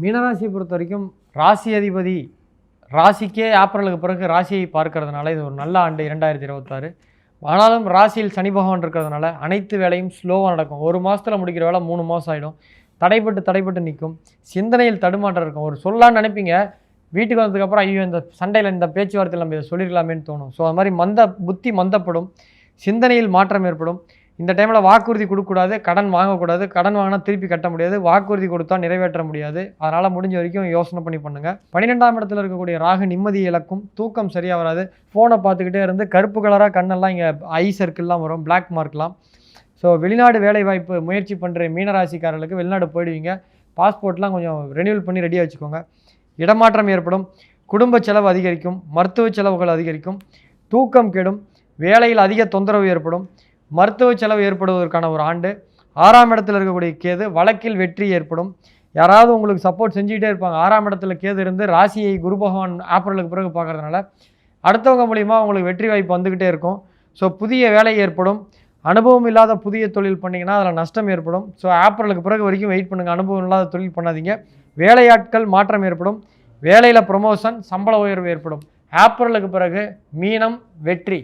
மீனராசியை பொறுத்த வரைக்கும் ராசி அதிபதி ராசிக்கே ஏப்ரலுக்கு பிறகு ராசியை பார்க்கறதுனால இது ஒரு நல்ல ஆண்டு 2026. ஆனாலும் ராசியில் சனி பகவான் இருக்கிறதுனால அனைத்து வேலையும் ஸ்லோவாக நடக்கும். ஒரு மாதத்தில் முடிக்கிற வேலை 3 மாதம் ஆகிடும். தடைப்பட்டு நிற்கும். சிந்தனையில் தடுமாற்றம் இருக்கும். ஒரு சொல்லான்னு நினைப்பீங்க, வீட்டுக்கு வந்ததுக்கப்புறம் ஐயோ இந்த சண்டையில் இந்த பேச்சுவார்த்தையில் நம்ம இதை சொல்லிடலாமேன்னு தோணும். ஸோ அது மாதிரி புத்தி மந்தப்படும், சிந்தனையில் மாற்றம் ஏற்படும். இந்த டைமில் வாக்குறுதி கொடுக்கக்கூடாது, கடன் வாங்கக்கூடாது. கடன் வாங்கினா திருப்பி கட்ட முடியாது, வாக்குறுதி கொடுத்தா நிறைவேற்ற முடியாது. அதனால் முடிஞ்ச வரைக்கும் யோசனை பண்ணி பண்ணுங்கள். 12ஆம் இடத்துல இருக்கக்கூடிய ராகு நிம்மதி இழக்கும், தூக்கம் சரியாக வராது. ஃபோனை பார்த்துக்கிட்டே இருந்து கருப்பு கலராக கண்ணெல்லாம் இங்கே ஐ சர்க்கிள்லாம் வரும், பிளாக் மார்க்லாம். ஸோ வெளிநாடு வேலைவாய்ப்பு முயற்சி பண்ணுற மீனராசிக்காரர்களுக்கு வெளிநாடு போயிடுவீங்க. பாஸ்போர்ட்லாம் கொஞ்சம் ரெனியூவல் பண்ணி ரெடியாக வச்சுக்கோங்க. இடமாற்றம் ஏற்படும், குடும்ப செலவு அதிகரிக்கும், மருத்துவ செலவுகள் அதிகரிக்கும், தூக்கம் கெடும், வேலையில் அதிக தொந்தரவு ஏற்படும், மருத்துவ செலவு ஏற்படுவதற்கான ஒரு ஆண்டு. 6ஆம் இடத்துல இருக்கக்கூடிய கேது வழக்கில் வெற்றி ஏற்படும். யாராவது உங்களுக்கு சப்போர்ட் செஞ்சுக்கிட்டே இருப்பாங்க. 6ஆம் இடத்துல கேது இருந்து ராசியை குரு பகவான் ஏப்ரலுக்கு பிறகு பார்க்கறதுனால அடுத்தவங்க மூலிமா உங்களுக்கு வெற்றி வாய்ப்பு வந்துக்கிட்டே இருக்கும். ஸோ புதிய வேலை ஏற்படும். அனுபவம் இல்லாத புதிய தொழில் பண்ணிங்கன்னா அதில் நஷ்டம் ஏற்படும். ஸோ ஏப்ரலுக்கு பிறகு வரைக்கும் வெயிட் பண்ணுங்கள். அனுபவம் இல்லாத தொழில் பண்ணாதீங்க. வேலையாட்கள் மாற்றம் ஏற்படும், வேலையில் ப்ரொமோஷன், சம்பள உயர்வு ஏற்படும். ஏப்ரலுக்கு பிறகு மீனம் வெற்றி.